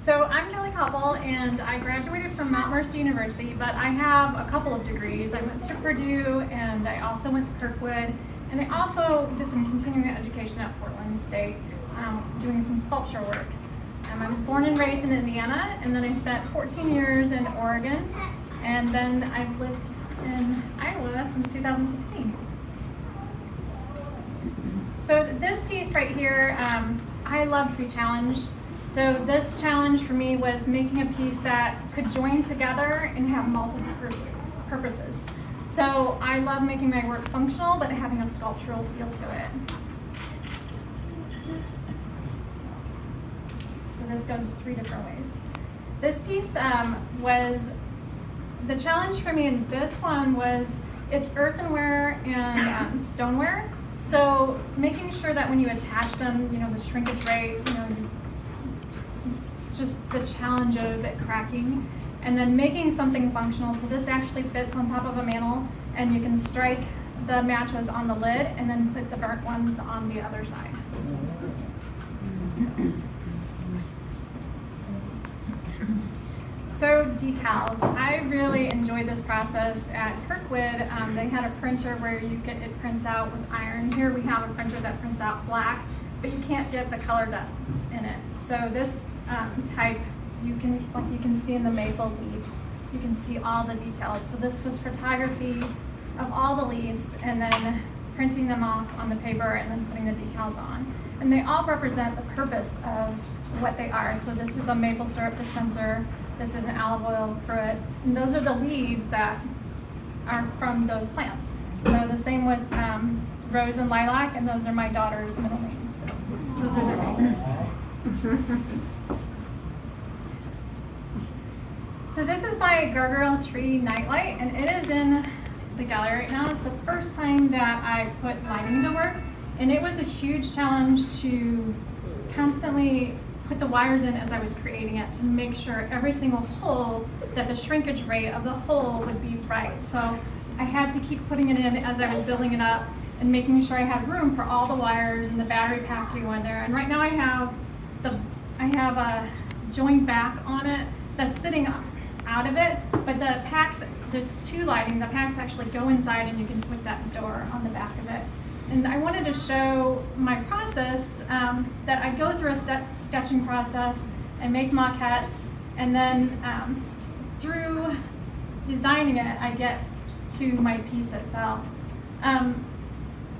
So I'm Kelly Koppel, and I graduated from Mount Mercy University, but I have a couple of degrees. I went to Purdue, and I also went to Kirkwood, and I also did some continuing education at Portland State, doing some sculpture work. I was born and raised in Indiana, and then I spent 14 years in Oregon, and then I've lived in Iowa since 2016. So this piece right here, I love to be challenged. So this challenge for me was making a piece that could join together and have multiple purposes. So I love making my work functional, but having a sculptural feel to it. So this goes 3 different ways. This piece was, the challenge for me in this one was, it's earthenware and stoneware. So making sure that when you attach them, the shrinkage rate, just the challenge of it cracking, and then making something functional. So this actually fits on top of a mantle, and you can strike the matches on the lid and then put the burnt ones on the other side. So decals, I really enjoyed this process at Kirkwood. They had a printer where it prints out with iron. Here we have a printer that prints out black, but you can't get the color in it. So this type, you can see in the maple leaf, you can see all the details. So this was photography of all the leaves and then printing them off on the paper and then putting the decals on. And they all represent the purpose of what they are. So this is a maple syrup dispenser, this is an olive oil cruet, and those are the leaves that are from those plants. So the same with rose and lilac, and those are my daughter's middle names. So those are their bases. So this is my Gargoyle tree nightlight, and it is in the gallery right now. It's the first time that I put lighting to work, and it was a huge challenge to constantly put the wires in as I was creating it to make sure every single hole, that the shrinkage rate of the hole would be right. So I had to keep putting it in as I was building it up and making sure I had room for all the wires and the battery pack to go in there. And right now I have a joint back on it that's sitting out of it, but the packs, there's 2 lighting, the packs actually go inside and you can put that door on the back of it. And I wanted to show my process, that I go through a sketching process and make maquettes, and then through designing it, I get to my piece itself.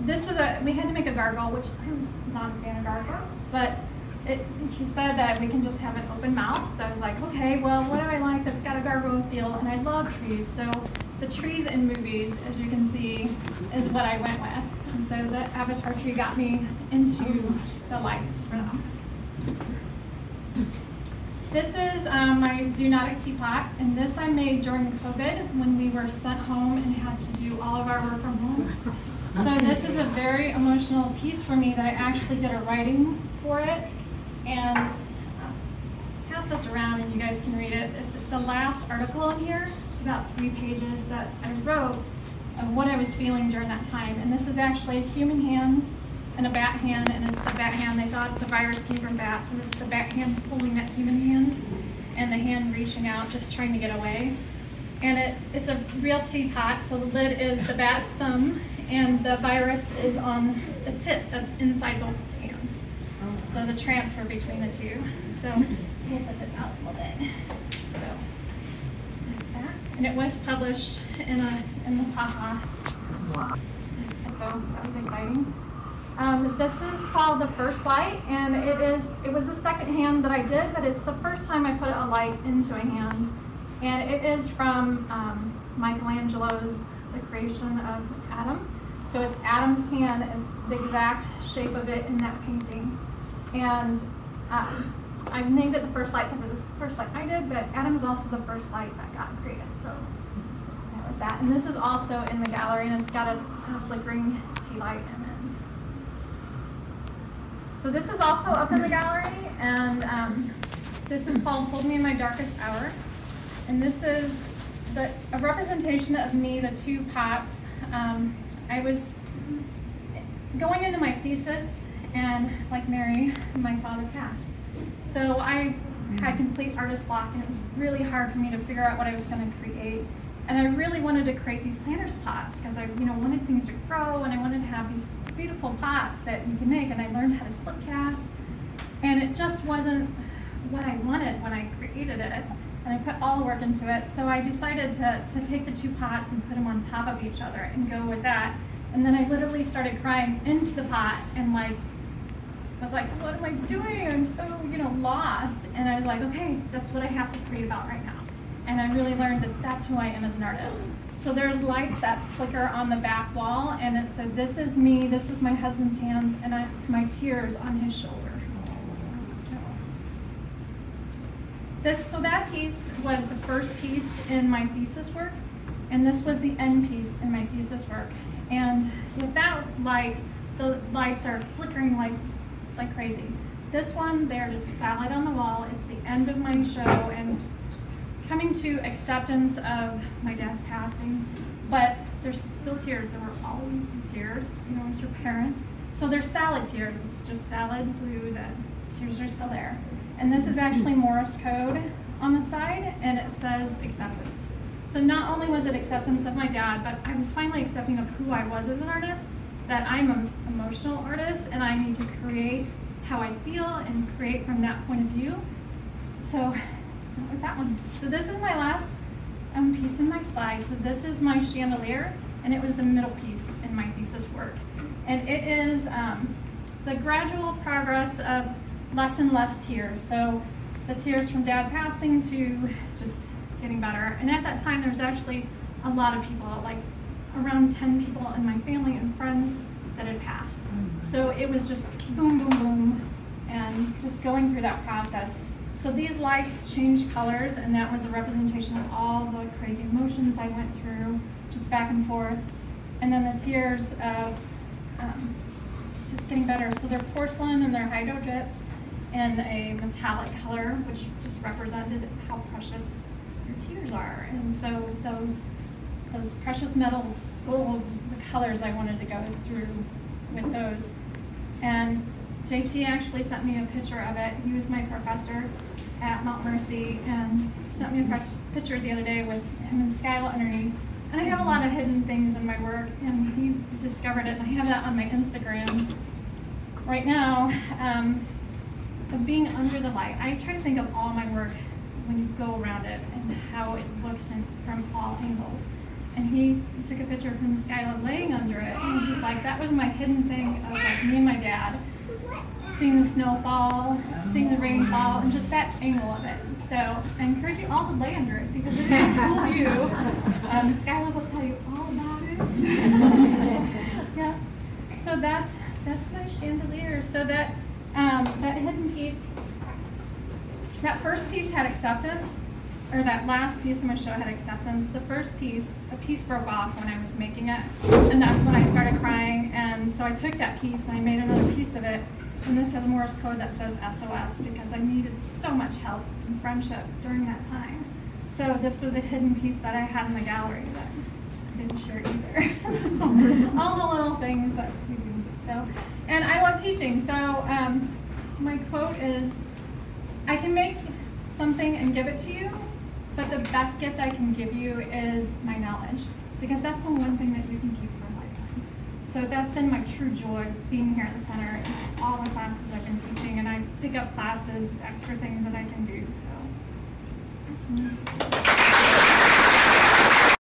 We had to make a gargoyle, which I'm not a fan of gargoyles, but he said that we can just have an open mouth. So I was like, okay, well, what do I like that's got a gargoyle feel? And I love trees. So the trees in movies, as you can see, is what I went with. And so the avatar tree got me into the lights for them. This is my Zoonotic Teapot, and this I made during COVID when we were sent home and had to do all of our work from home. So this is a very emotional piece for me that I actually did a writing for it, and pass this around and you guys can read it. It's the last article in here. It's about 3 pages that I wrote of what I was feeling during that time. And this is actually a human hand and a bat hand, and it's the bat hand. They thought the virus came from bats, and it's the bat hand pulling that human hand and the hand reaching out, just trying to get away. And it's a real teapot, so the lid is the bat's thumb, and the virus is on the tip that's inside both hands. So the transfer between the 2. So we'll put this out a little bit. So that's that. And it was published in the Haha. Wow. So that was exciting. This is called The First Light, and it was the second hand that I did, but it's the first time I put a light into a hand. And it is from Michelangelo's The Creation of Adam. So it's Adam's hand, it's the exact shape of it in that painting. And I've named it The First Light because it was the first light I did, but Adam is also the first light that got created. So that was that. And this is also in the gallery, and it's got a flickering tea light in it. So this is also up in the gallery, and this is called Hold Me in My Darkest Hour. And this is a representation of me, the 2 pots. I was going into my thesis, and like Mary, my father passed. So I had complete artist block, and it was really hard for me to figure out what I was going to create. And I really wanted to create these planters pots because I, wanted things to grow, and I wanted to have these beautiful pots that you can make. And I learned how to slip cast, and it just wasn't what I wanted when I created it. And I put all the work into it. So I decided to take the 2 pots and put them on top of each other and go with that. And then I literally started crying into the pot and was like, what am I doing? I'm so, lost. And I was like, okay, that's what I have to create about right now. And I really learned that that's who I am as an artist. So there's lights that flicker on the back wall, and it said, this is me, this is my husband's hands, and it's my tears on his shoulder. So that piece was the first piece in my thesis work, and this was the end piece in my thesis work. And with that light, the lights are flickering like crazy. This one, they're just solid on the wall. It's the end of my show, and coming to acceptance of my dad's passing, but there's still tears. There will always be tears, with your parent. So they're salad tears. It's just salad glue. The tears are still there. And this is actually Morse code on the side, and it says acceptance. So not only was it acceptance of my dad, but I was finally accepting of who I was as an artist, that I'm an emotional artist, and I need to create how I feel and create from that point of view. So that was that one. So this is my last piece in my slide. So this is my chandelier, and it was the middle piece in my thesis work. And it is the gradual progress of less and less tears. So the tears from dad passing to just getting better. And at that time, there was actually a lot of people, like around 10 people in my family and friends that had passed. So it was just boom, boom, boom, and just going through that process. So these lights changed colors, and that was a representation of all the crazy emotions I went through, just back and forth. And then the tears of just getting better. So they're porcelain and they're hydro-dipped in a metallic color, which just represented how precious your tears are. And so those precious metal golds, the colors I wanted to go through with those. And JT actually sent me a picture of it. He was my professor at Mount Mercy, and sent me a picture the other day with him and Skyla underneath. And I have a lot of hidden things in my work, and he discovered it, and I have that on my Instagram right now. Of being under the light. I try to think of all my work when you go around it and how it looks from all angles. And he took a picture of him and Skyla laying under it, and it was just like, that was my hidden thing of like me and my dad, seeing the snow fall, seeing the rain fall, and just that angle of it. So I encourage you all to lay under it because it is a cool view. Skyla will tell you all about it. Yeah. So that's my chandelier. So that hidden piece, that first piece had acceptance, or that last piece of my show had acceptance. The first piece, a piece broke off when I was making it, and that's when I started crying. And so I took that piece and I made another piece of it, and this has Morse code that says SOS because I needed so much help and friendship during that time. So this was a hidden piece that I had in the gallery that I didn't share either. So, all the little things that we do. So, and I love teaching. So my quote is, I can make something and give it to you, but the best gift I can give you is my knowledge, because that's the one thing that you can keep for a lifetime. So that's been my true joy being here at the center, is all the classes I've been teaching, and I pick up classes, extra things that I can do. So that's me.